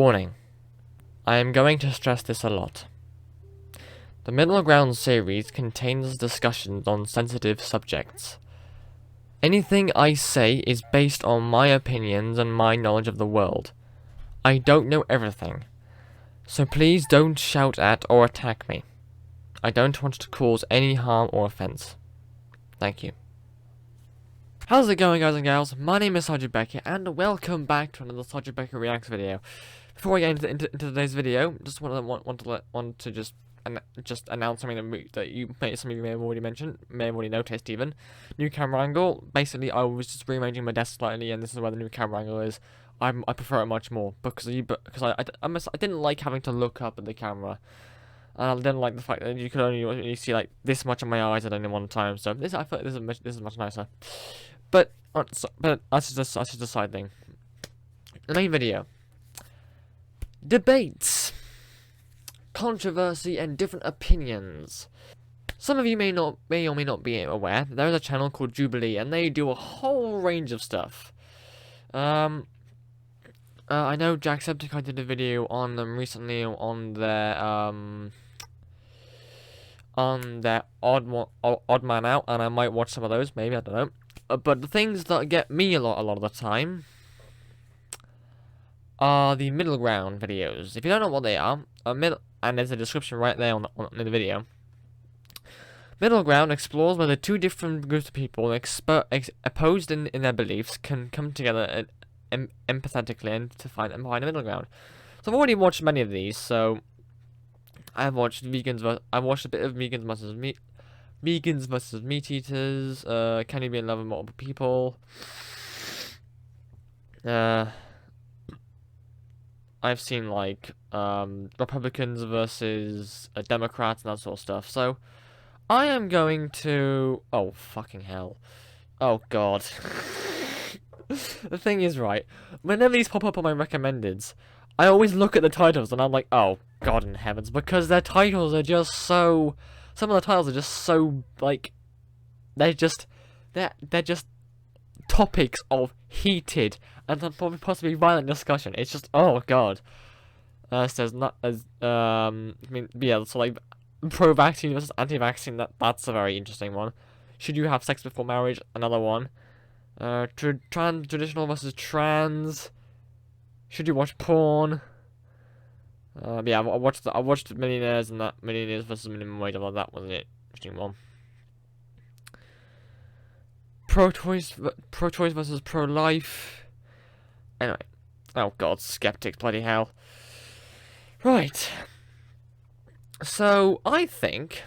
Warning. I am going to stress this a lot. The Middle Ground series contains discussions on sensitive subjects. Anything I say is based on my opinions and my knowledge of the world. I don't know everything. So please don't shout at or attack me. I don't want to cause any harm or offense. Thank you. How's it going, guys and gals? My name is Sergeant Beckett, and welcome back to another Sergeant Beckett Reacts video. Before I get into today's video, just want to announce something that some of you may have already mentioned, may have already noticed even. New camera angle. Basically, I was just rearranging my desk slightly, and this is where the new camera angle is. I prefer it much more because I didn't like having to look up at the camera. And I didn't like the fact that you could only see like this much of my eyes at any one time. So I thought this is much nicer. But that's just a side thing. The main video. Debates, controversy, and different opinions. Some of you may or may not be aware that there is a channel called Jubilee, and they do a whole range of stuff. I know Jacksepticeye did a video on them recently on their Odd Man Out, and I might watch some of those, maybe, I don't know. But the things that get me a lot of the time are the middle ground videos. If you don't know what they are, and there's a description right there on the video. Middle ground explores whether two different groups of people opposed in their beliefs can come together empathetically and to find a middle ground. So I've already watched many of these. So I've watched a bit of vegans versus meat eaters. Can you be in love with multiple people? I've seen like Republicans versus Democrats and that sort of stuff. So I am going to... Oh, fucking hell. Oh, God. The thing is, right, whenever these pop up on my recommendeds, I always look at the titles and I'm like, oh, God in heavens, because their titles are just so... Some of the titles are just so, like... They're just topics of heated and possibly violent discussion. It's just, oh, God. Says not as, I mean, yeah, so like... Pro-vaccine versus anti-vaccine, that's a very interesting one. Should you have sex before marriage? Another one. Traditional versus trans. Should you watch porn? Yeah, I watched Millionaires and that Millionaires versus Minimum Wage. Well, that was an interesting one. Pro-choice versus pro-life. Anyway, oh God, skeptics, bloody hell. Right. So, I think,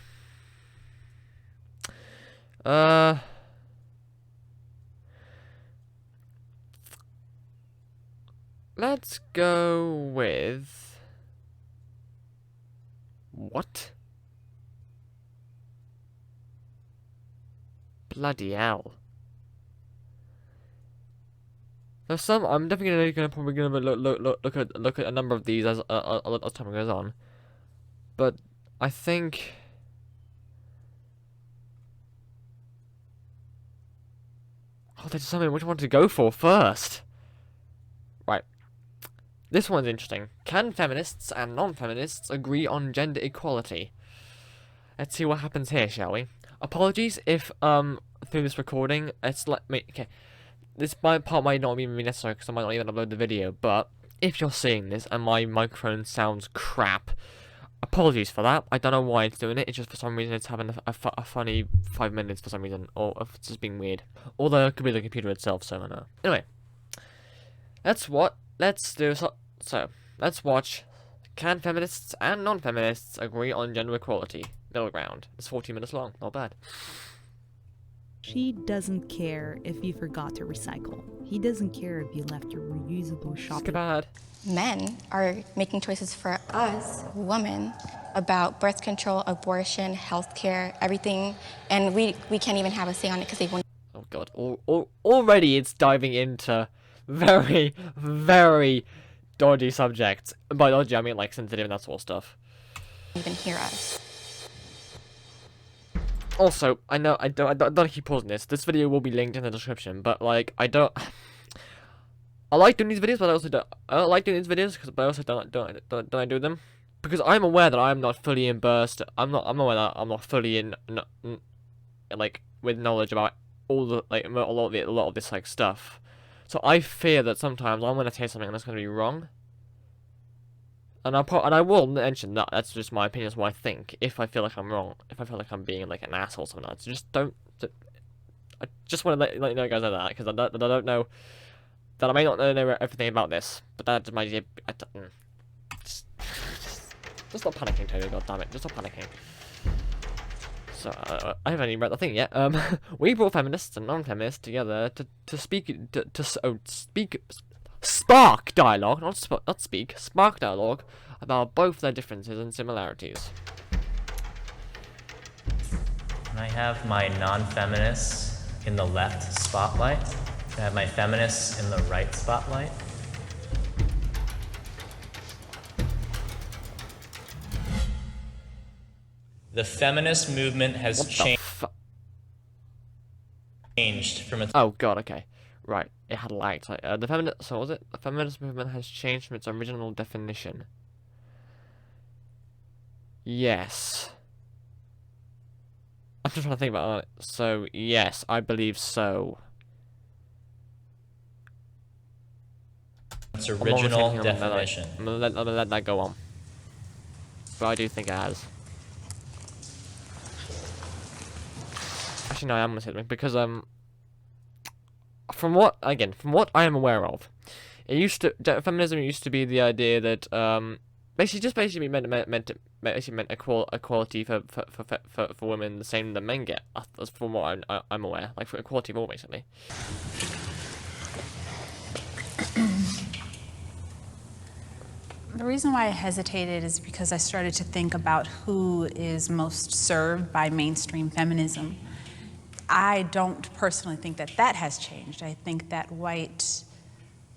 let's go with, what? Bloody hell. There's some, I'm definitely probably gonna look at a number of these as time goes on. But I think there's something which one to go for first. Right. This one's interesting. Can feminists and non-feminists agree on gender equality? Let's see what happens here, shall we? Apologies if through this recording okay. This part might not even be necessary because I might not even upload the video, but if you're seeing this and my microphone sounds crap, apologies for that. I don't know why it's doing it. It's just for some reason it's having a funny 5 minutes for some reason, or if it's just being weird. Although it could be the computer itself, so I don't know. Anyway, let's watch. Can feminists and non-feminists agree on gender equality? Middle ground. It's 14 minutes long. Not bad. She doesn't care if you forgot to recycle. He doesn't care if you left your reusable shopping bag. Men are making choices for us, women, about birth control, abortion, healthcare, everything, and we can't even have a say on it because they won't. Oh God! Already it's diving into very, very dodgy subjects. By dodgy, I mean like sensitive and that sort of stuff. Even hear us. Also, I know I don't keep pausing this. This video will be linked in the description, but like I I like doing these videos, but I don't like doing these videos but I also don't I do them because I'm aware that I'm not fully immersed. I'm aware that I'm not fully like with knowledge about all the a lot of this like stuff. So I fear that sometimes I'm gonna say something that's gonna be wrong. And I will mention that that's just my opinion, that's what I think. If I feel like I'm wrong, if I feel like I'm being like an asshole or something like that, so just don't. I just want to let you know guys know that because I don't know that I may not know everything about this, but that's my just stop panicking, Tony. God damn it, just stop panicking. So I haven't even read the thing yet. We brought feminists and non-feminists together to speak. Spark dialogue, not speak, spark dialogue about both their differences and similarities. And I have my non-feminists in the left spotlight. I have my feminists in the right spotlight. The feminist movement has changed from its... Oh god, okay. Right, it had lagged. The feminist movement has changed from its original definition. Yes. I'm just trying to think about it. So, yes, I believe so. Its original definition. I'm gonna let that go on. But I do think it has. Actually, no, I am gonna say something because from what I am aware of, feminism used to be the idea that basically meant equality for women the same that men get. That's from what I'm aware, like for equality for all basically. The reason why I hesitated is because I started to think about who is most served by mainstream feminism. I don't personally think that that has changed. I think that white,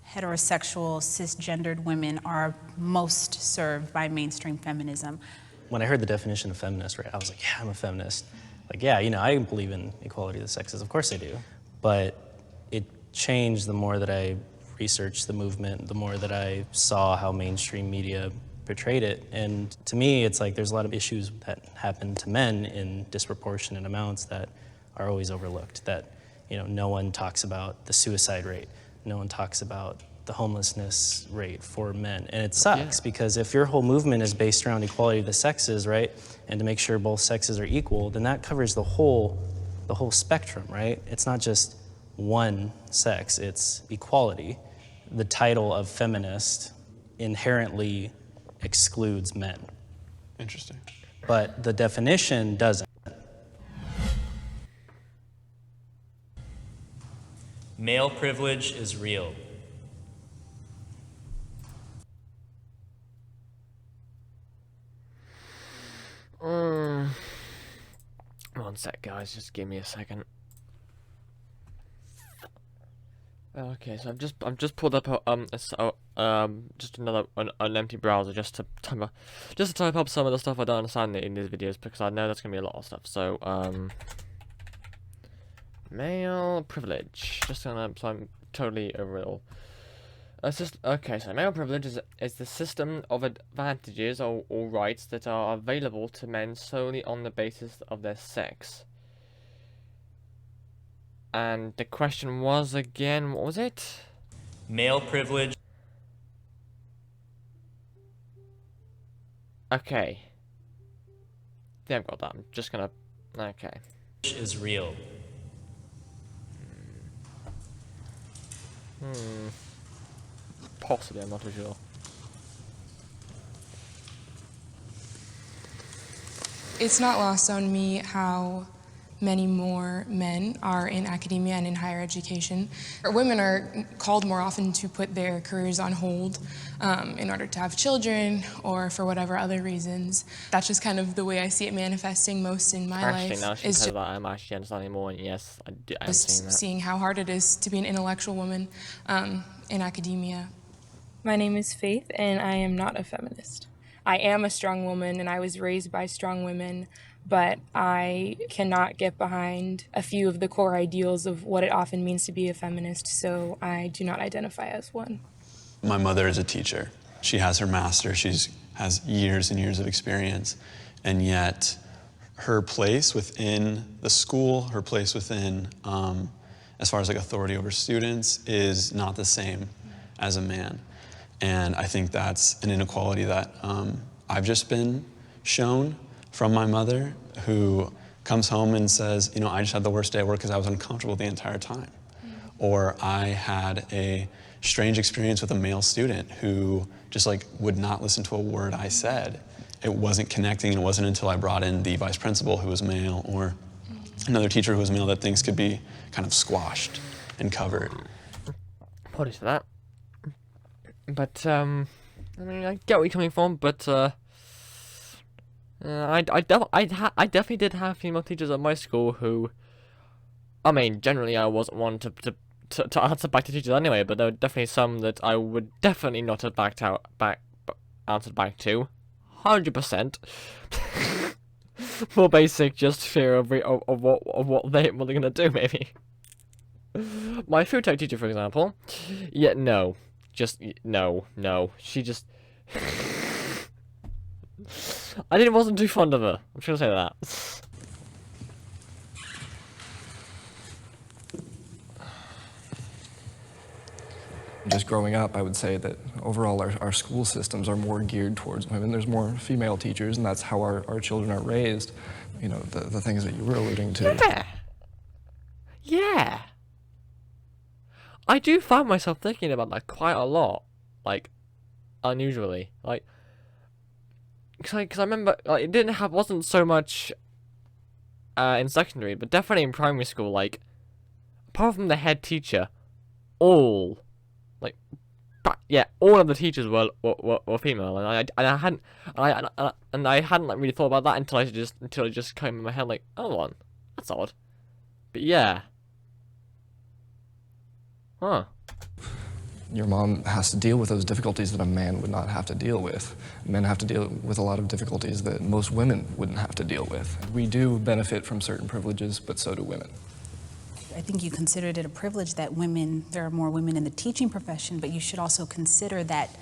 heterosexual, cisgendered women are most served by mainstream feminism. When I heard the definition of feminist, right, I was like, yeah, I'm a feminist. Like, yeah, you know, I believe in equality of the sexes. Of course I do. But it changed the more that I researched the movement, the more that I saw how mainstream media portrayed it. And to me, it's like there's a lot of issues that happen to men in disproportionate amounts that are always overlooked, that, you know, no one talks about the suicide rate, no one talks about the homelessness rate for men. And it sucks because if your whole movement is based around equality of the sexes, right, and to make sure both sexes are equal, then that covers the whole spectrum, right? It's not just one sex, it's equality. The title of feminist inherently excludes men. Interesting. But the definition doesn't. Male privilege is real. One sec, guys. Just give me a second. Okay, so I've just pulled up just an empty browser just to type up some of the stuff I don't understand in these videos because I know that's gonna be a lot of stuff. So male privilege. Just gonna so I'm totally over it all. Okay, so male privilege is the system of advantages or rights that are available to men solely on the basis of their sex. And the question was again, what was it? Male privilege. Okay. Yeah, I've got that. I'm just gonna. Okay. Is real. Possibly, I'm not too sure. It's not lost on me how many more men are in academia and in higher education. Women are called more often to put their careers on hold in order to have children or for whatever other reasons. That's just kind of the way I see it manifesting most in my life. Actually, now she said that, I'm actually understanding more, and yes, I am seeing that. Seeing how hard it is to be an intellectual woman in academia. My name is Faith, and I am not a feminist. I am a strong woman and I was raised by strong women, but I cannot get behind a few of the core ideals of what it often means to be a feminist, so I do not identify as one. My mother is a teacher. She has her master's, she has years and years of experience, and yet her place within the school, her place within, as far as like authority over students, is not the same as a man. And I think that's an inequality that I've just been shown from my mother, who comes home and says, you know, I just had the worst day at work because I was uncomfortable the entire time. Or I had a strange experience with a male student who just like would not listen to a word I said. It wasn't connecting, and it wasn't until I brought in the vice principal who was male or another teacher who was male that things could be kind of squashed and covered. Apologies for that. But, I mean, I get where you're coming from, but, I definitely did have female teachers at my school who, I mean, generally I wasn't one to answer back to teachers anyway, but there were definitely some that I would definitely not have answered back to, 100%. For basic, just fear of what they're gonna do, maybe. My food tech teacher, for example, yeah, no, she just. I wasn't too fond of her. I'm just gonna say that. Just growing up, I would say that overall our school systems are more geared towards women. There's more female teachers, and that's how our children are raised. You know, the things that you were alluding to. Yeah. Yeah. I do find myself thinking about that quite a lot. Like, unusually. Like, because I remember, like, it wasn't so much in secondary, but definitely in primary school, like, apart from the head teacher, all of the teachers were female, and I hadn't like really thought about that until it just came in my head, like, oh, that's odd, but yeah, huh. Your mom has to deal with those difficulties that a man would not have to deal with. Men have to deal with a lot of difficulties that most women wouldn't have to deal with. We do benefit from certain privileges, but so do women. I think you considered it a privilege that there are more women in the teaching profession, but you should also consider that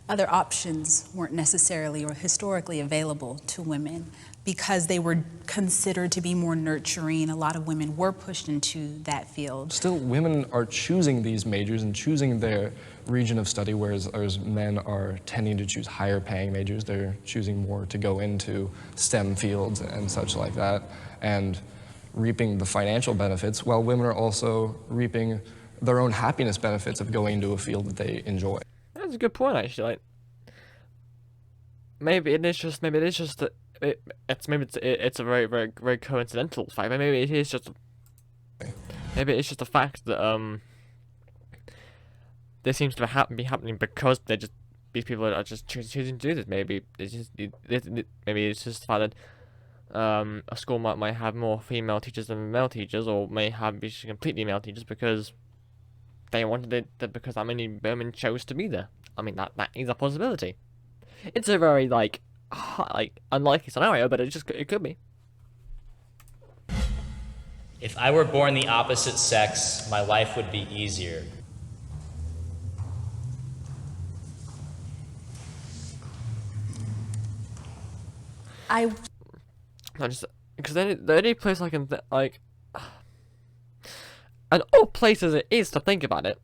other options weren't necessarily or historically available to women because they were considered to be more nurturing. A lot of women were pushed into that field. Still, women are choosing these majors and choosing their region of study, whereas men are tending to choose higher paying majors. They're choosing more to go into STEM fields and such like that, and reaping the financial benefits, while women are also reaping their own happiness benefits of going into a field that they enjoy. That's a good point, actually. Like, maybe it's that it's a very, very, very coincidental fact. Maybe it is just the fact that this seems to be happening because these people are just choosing to do this. Maybe it's just the fact that a school might have more female teachers than male teachers, or may have be completely male teachers because they wanted it, because that many women chose to be there. I mean, that is a possibility. It's a very like unlikely scenario, but it could be. If I were born the opposite sex, my life would be easier. Not just because the only place I can an odd place as it is to think about it,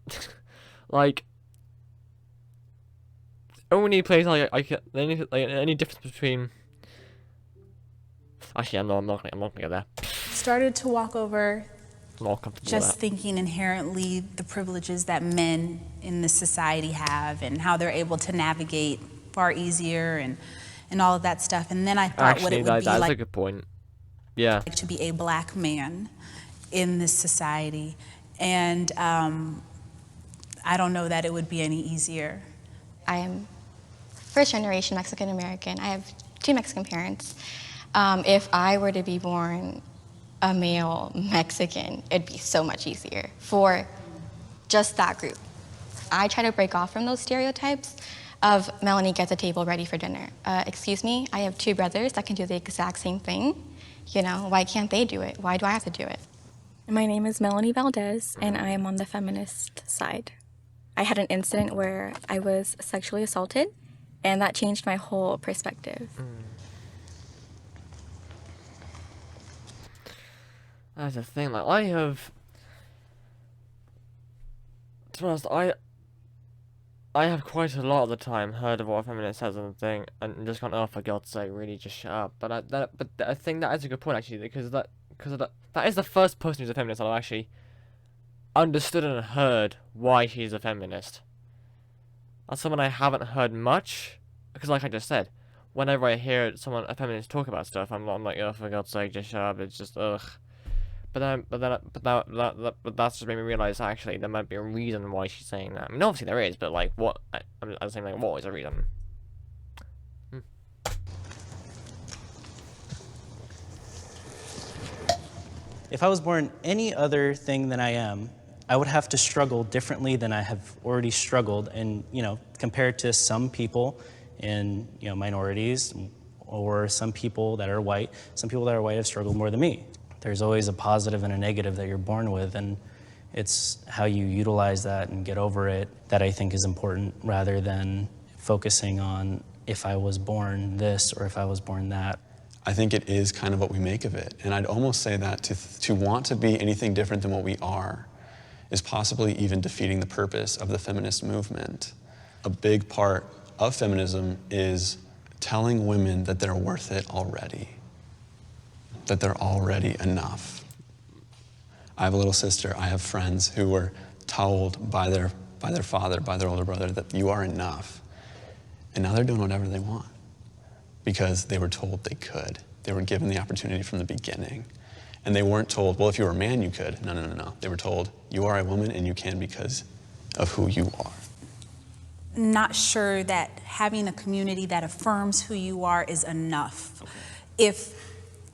like only place any difference between. Actually, I'm not gonna go there. Started to walk over, just thinking inherently the privileges that men in this society have and how they're able to navigate far easier and all of that stuff. And then I thought what it would be that's like a good point. Yeah. To be a black man in this society. And I don't know that it would be any easier. I am first generation Mexican American. I have 2 Mexican parents. If I were to be born a male Mexican, it'd be so much easier for just that group. I try to break off from those stereotypes. of Melanie gets a table ready for dinner. Excuse me, I have 2 brothers that can do the exact same thing. You know, why can't they do it? Why do I have to do it? My name is Melanie Valdez, and I am on the feminist side. I had an incident where I was sexually assaulted, and that changed my whole perspective. That's the thing, like, I have... To be honest, I have quite a lot of the time heard of what a feminist says and thing, and just gone, oh, for God's sake, really, just shut up. But I think that is a good point, actually, because that is the first person who's a feminist that I've actually understood and heard why she's a feminist. That's someone I haven't heard much, because like I just said, whenever I hear a feminist talk about stuff, I'm like, oh, for God's sake, just shut up, it's just, ugh. But that's just made me realize actually there might be a reason why she's saying that. I mean, obviously there is, but like, what? I'm saying, like, what is the reason? If I was born any other thing than I am, I would have to struggle differently than I have already struggled, and compared to some people in minorities or some people that are white. Some people that are white have struggled more than me. There's always a positive and a negative that you're born with, and it's how you utilize that and get over it that I think is important, rather than focusing on if I was born this or if I was born that. I think it is kind of what we make of it. And I'd almost say that to want to be anything different than what we are is possibly even defeating the purpose of the feminist movement. A big part of feminism is telling women that they're worth it already, that they're already enough. I have a little sister, I have friends who were told by their father, by their older brother, that you are enough. And now they're doing whatever they want because they were told they could. They were given the opportunity from the beginning. And they weren't told, well, if you were a man, you could. No, no, no, no. They were told, you are a woman and you can because of who you are. Not sure that having a community that affirms who you are is enough. If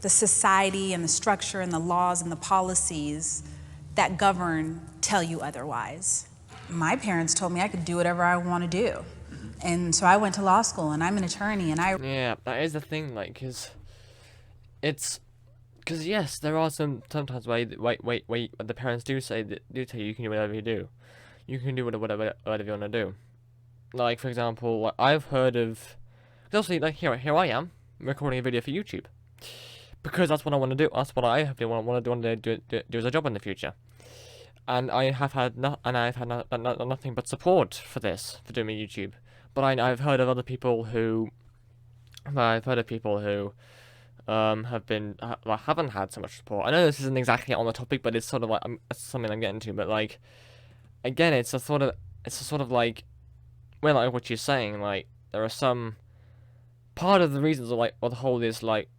the society and the structure and the laws and the policies that govern tell you otherwise. My parents told me I could do whatever I want to do. And so I went to law school, and I'm an attorney, and Yeah, that is the thing, like, because yes, there are sometimes where the parents do tell you you can do whatever you do. You can do whatever you want to do. Like, for example, like, I've heard of, obviously, like, here I am, recording a video for YouTube. Because that's what I want to do. That's what I want to do as a job in the future. And I have had nothing but support for this, for doing YouTube. But I've heard of other people who, haven't had so much support. I know this isn't exactly on the topic, but it's sort of like something I'm getting to. But like, again, it's a sort of like, well, like what you're saying, like there are some part of the reasons of like what the whole is like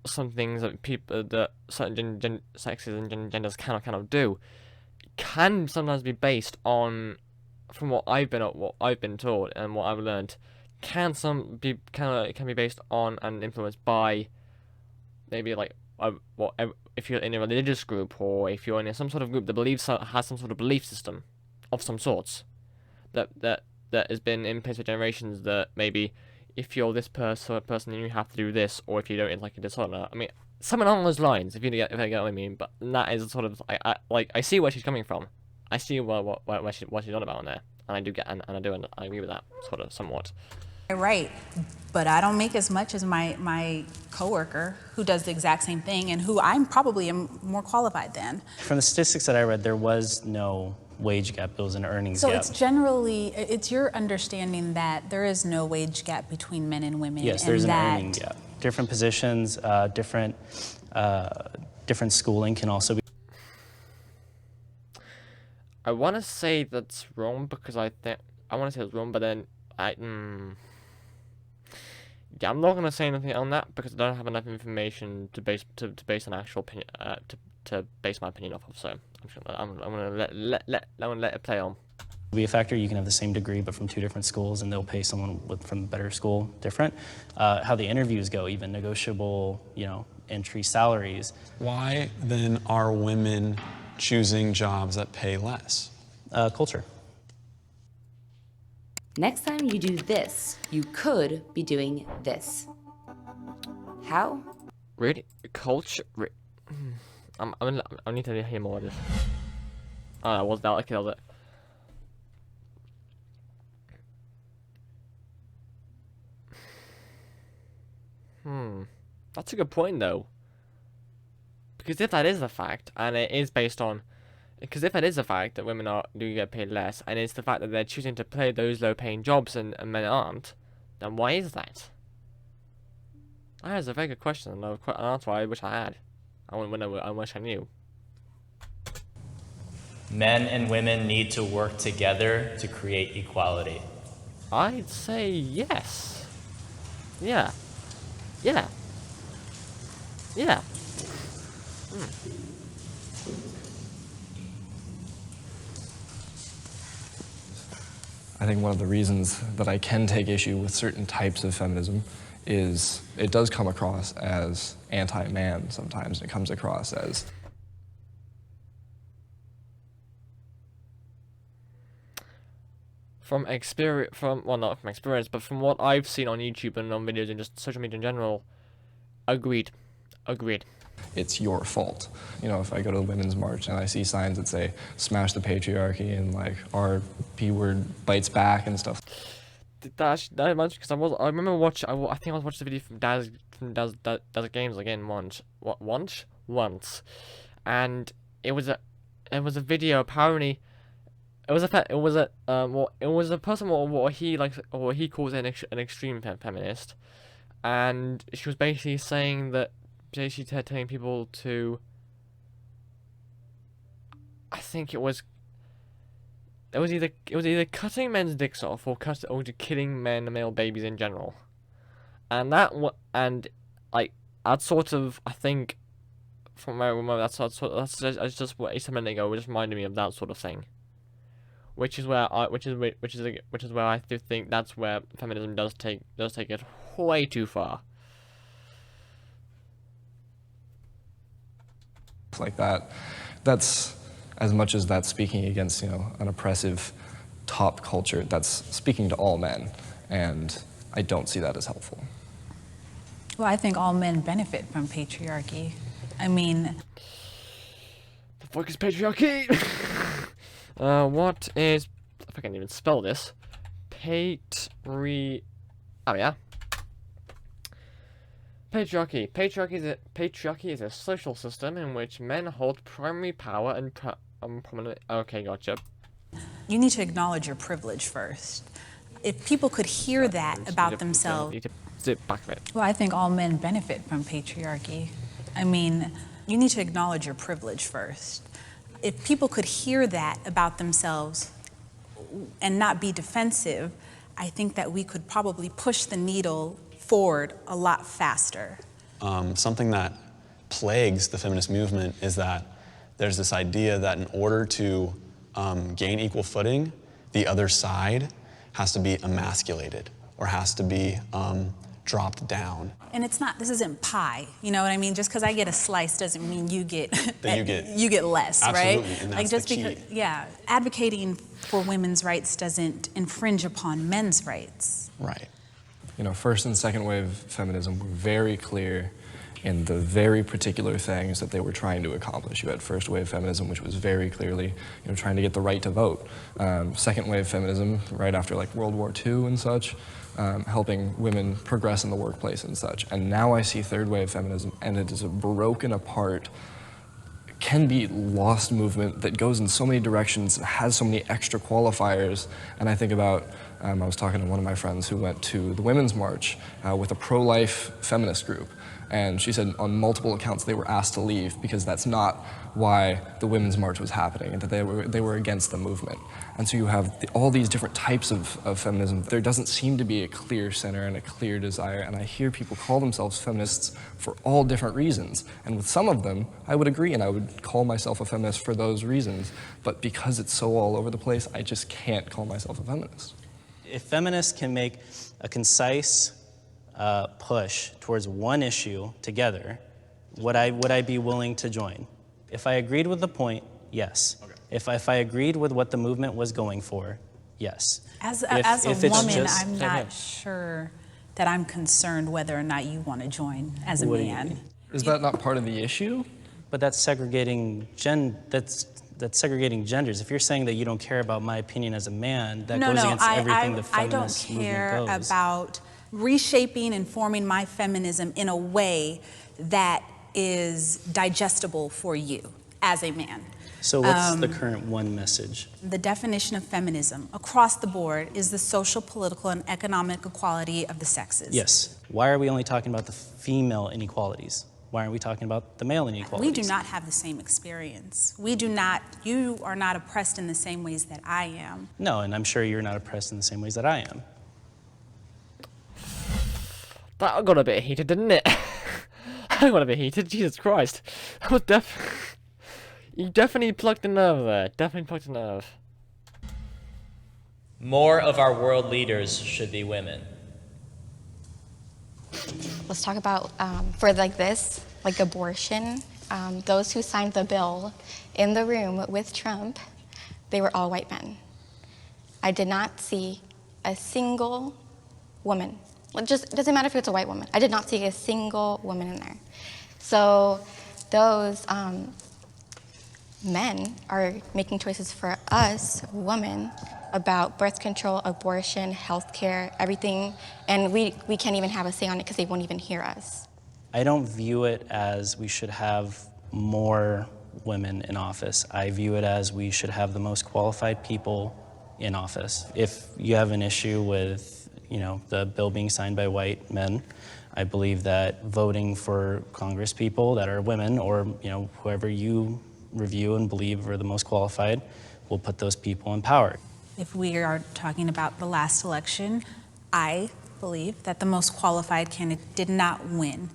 some things that certain sexes and genders cannot do can sometimes be based on, from what I've been taught and what I've learned, can be based on and influenced by maybe like if you're in a religious group or if you're in some sort of group that has some sort of belief system of some sorts that has been in place for generations, that maybe if you're this person then you have to do this, or if you don't, it's like a dishonor. I mean, something along those lines, if I get what I mean. But that is sort of I see where she's coming from. I see what she's on about in there, and I do get and I agree with that sort of somewhat. Right, but I don't make as much as my coworker who does the exact same thing and who I'm probably am more qualified than. From the statistics that I read, there was no wage gap, it was an earnings gap. So it's your understanding that there is no wage gap between men and women. Yes, there's an earning gap. Different positions, different schooling can also be. I want to say that's wrong because I want to say it's wrong, but then yeah, I'm not gonna say anything on that because I don't have enough information to base an actual opinion to base my opinion off of. So I'm gonna let it play on. Be a factor. You can have the same degree but from two different schools, and they'll pay someone from a better school different. How the interviews go, even negotiable, entry salaries. Why then are women choosing jobs that pay less? Culture. Next time you do this, you could be doing this. How? Really? Culture? I need to hear more of this. Oh, that was that. Okay, that was it. That's a good point, though. Because if that is the fact, and it is based on... Because if it is the fact that women do get paid less, and it's the fact that they're choosing to play those low-paying jobs and men aren't, then why is that? That is a very good question, and that's why I wish I had. I wish I knew. Men and women need to work together to create equality. I'd say yes. Yeah. Yeah. Yeah. I think one of the reasons that I can take issue with certain types of feminism is it does come across as anti-man sometimes. It comes across as... From experience, well, not from experience, but from what I've seen on YouTube and on videos and just social media in general, agreed. It's your fault. You know, if I go to the Women's March and I see signs that say, smash the patriarchy and like, our P-word bites back and stuff. That much, because I remember watching, I think I was watching the video from Daz Games again once, and it was a video apparently. It was a person what he calls an extreme feminist, and she was basically saying that telling people to, I think it was either cutting men's dicks off or killing male babies in general, and that sort of, I think, from where I remember, that's just what a minute ago, it just reminded me of that sort of thing. Which is where I do think that's where feminism does take it way too far. Like that. That's, as much as that's speaking against, you know, an oppressive top culture, that's speaking to all men, and I don't see that as helpful. Well, I think all men benefit from patriarchy. I mean... The fuck is patriarchy? What is... If I can even spell this. Oh, yeah. Patriarchy. Patriarchy is a social system in which men hold primary power and prominent... Okay, gotcha. You need to acknowledge your privilege first. If people could hear that about themselves... Need to zip back a bit. Well, I think all men benefit from patriarchy. I mean, you need to acknowledge your privilege first. If people could hear that about themselves and not be defensive, I think that we could probably push the needle forward a lot faster. Something that plagues the feminist movement is that there's this idea that in order to gain equal footing, the other side has to be emasculated or has to be dropped down. And it's not, this isn't pie, you know what I mean? Just because I get a slice doesn't mean you get you get less, absolutely, right? And that's like just the key. because, yeah, advocating for women's rights doesn't infringe upon men's rights. Right. You know, first and second wave feminism were very clear in the very particular things that they were trying to accomplish. You had first wave feminism, which was very clearly, you know, trying to get the right to vote. Second wave feminism, right after like World War II and such, helping women progress in the workplace and such. And now I see third wave feminism, and it is a broken apart, can be lost movement that goes in so many directions, has so many extra qualifiers. And I think about, I was talking to one of my friends who went to the Women's March with a pro-life feminist group. And she said on multiple accounts they were asked to leave because that's not why the Women's March was happening, and that they were against the movement. And so you have all these different types of feminism. There doesn't seem to be a clear center and a clear desire, and I hear people call themselves feminists for all different reasons. And with some of them, I would agree, and I would call myself a feminist for those reasons. But because it's so all over the place, I just can't call myself a feminist. If feminists can make a concise push towards one issue together, would I be willing to join? If I agreed with the point, yes. Okay. If I agreed with what the movement was going for, yes. As if a it's woman, just- I'm not sure that I'm concerned whether or not you want to join as a What do you man. mean? Is that not part of the issue? But that's segregating that's segregating genders. If you're saying that you don't care about my opinion as a man, that goes against everything the feminist movement goes. I don't care about reshaping and forming my feminism in a way that is digestible for you as a man. So what's the current one message? The definition of feminism across the board is the social, political, and economic equality of the sexes. Yes. Why are we only talking about the female inequalities? Why aren't we talking about the male inequalities? We do not have the same experience. You are not oppressed in the same ways that I am. No, and I'm sure you're not oppressed in the same ways that I am. That got a bit heated, didn't it? I got a bit heated, Jesus Christ. That was you definitely plucked a nerve there. Definitely plucked a nerve. More of our world leaders should be women. Let's talk about, for like this, like abortion, those who signed the bill in the room with Trump, they were all white men. I did not see a single woman. It doesn't matter if it's a white woman. I did not see a single woman in there. So those men are making choices for us, women, about birth control, abortion, healthcare, everything, and we can't even have a say on it because they won't even hear us. I don't view it as we should have more women in office. I view it as we should have the most qualified people in office. If you have an issue with, the bill being signed by white men, I believe that voting for Congress people that are women or, whoever you review and believe are the most qualified will put those people in power. If we are talking about the last election, I believe that the most qualified candidate did not win.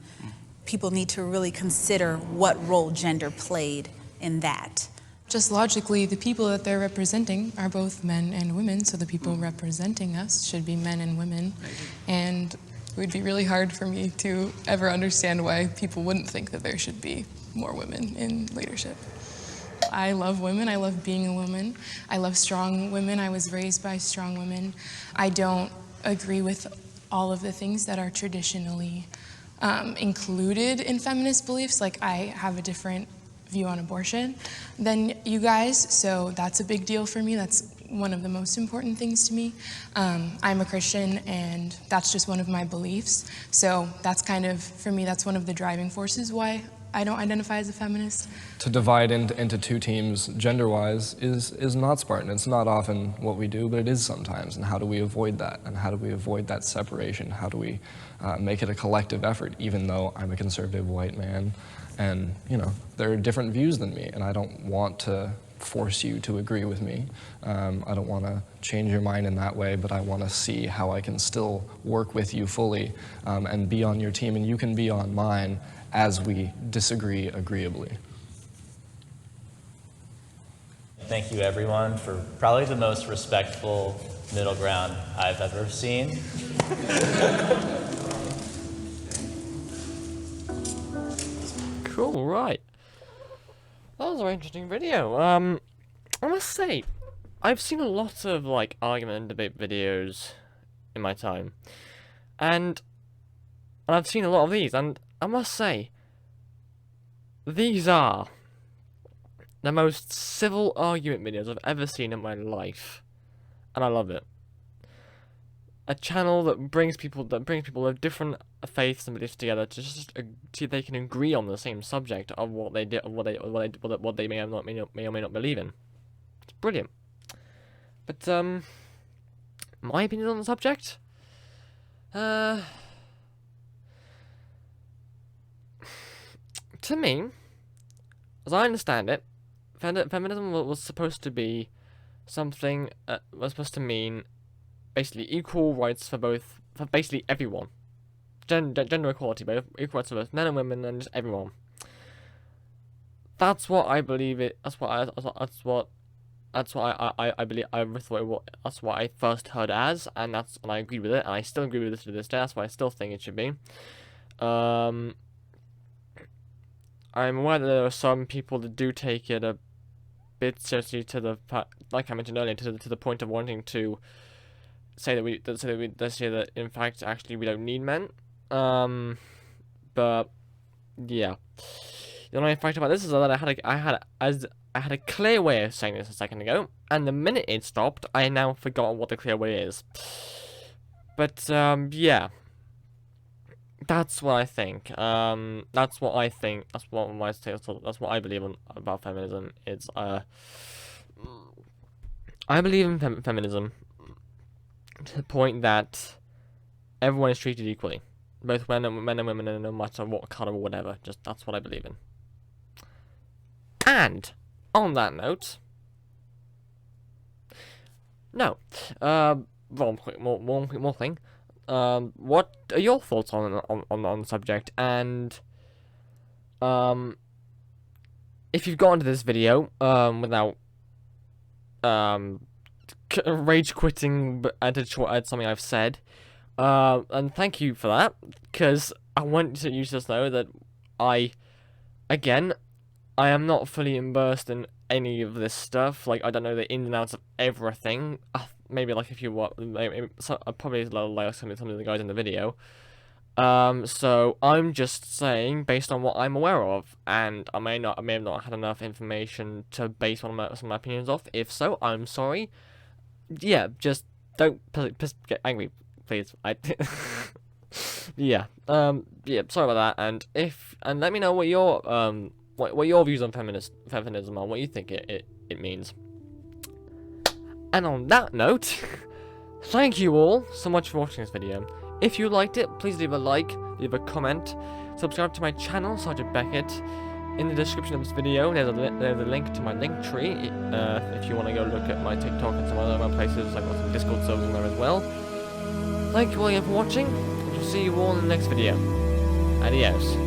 People need to really consider what role gender played in that. Just logically, the people that they're representing are both men and women, so the people representing us should be men and women. And it would be really hard for me to ever understand why people wouldn't think that there should be more women in leadership. I love women. I love being a woman. I love strong women. I was raised by strong women. I don't agree with all of the things that are traditionally included in feminist beliefs. Like, I have a different view on abortion than you guys, so that's a big deal for me. That's one of the most important things to me. I'm a Christian, and that's just one of my beliefs. So that's kind of, for me, that's one of the driving forces why I don't identify as a feminist. To divide into two teams gender-wise is not Spartan. It's not often what we do, but it is sometimes. And how do we avoid that? And how do we avoid that separation? How do we make it a collective effort, even though I'm a conservative white man? And, there are different views than me, and I don't want to force you to agree with me. I don't want to change your mind in that way, but I want to see how I can still work with you fully and be on your team, and you can be on mine as we disagree agreeably. Thank you, everyone, for probably the most respectful middle ground I've ever seen. Cool, right. That was a very interesting video. I must say, I've seen a lot of, argument and debate videos in my time. And I've seen a lot of these, and I must say, these are the most civil argument videos I've ever seen in my life. And I love it. A channel that brings people of different faiths and beliefs together to just see if they can agree on the same subject of what they did, what they may or may not believe in. It's brilliant. But my opinion on the subject, to me, as I understand it, feminism was supposed to be something was supposed to mean basically equal rights for basically everyone. Gender equality, both equal rights for both men and women and just everyone. That's what I believe it. That's what I believe. That's what I first heard as, and I agree with it, and I still agree with this to this day. That's what I still think it should be. I'm aware that there are some people that do take it bit seriously to the, like I mentioned earlier, to the point of wanting to say that in fact actually we don't need men. But yeah, the only fact about this is that I had a clear way of saying this a second ago, and the minute it stopped, I now forgot what the clear way is. But yeah, that's what I think. That's what I think. That's what I believe about feminism. It's I believe in feminism to the point that everyone is treated equally, both men and women, and no matter what color or whatever. Just that's what I believe in. And on that note, no, more thing. What are your thoughts on the subject? And if you've gotten to this video without rage quitting at something I've said, and thank you for that, because I want you to just know that I am not fully immersed in any of this stuff. Like, I don't know the ins and outs of everything. Maybe like if you want, probably like some of the guys in the video. So I'm just saying based on what I'm aware of, and I may have not had enough information to base some of my opinions off. If so, I'm sorry. Yeah, just don't get angry, please. Yeah. Yeah. Sorry about that. And let me know what your what your views on feminism are. What you think it means. And on that note, thank you all so much for watching this video. If you liked it, please leave a like, leave a comment, subscribe to my channel, Sergeant Beckett. In the description of this video, there's a link to my link tree. If you want to go look at my TikTok and some other places, I've got some Discord servers in there as well. Thank you all again for watching. I'll see you all in the next video. Adios.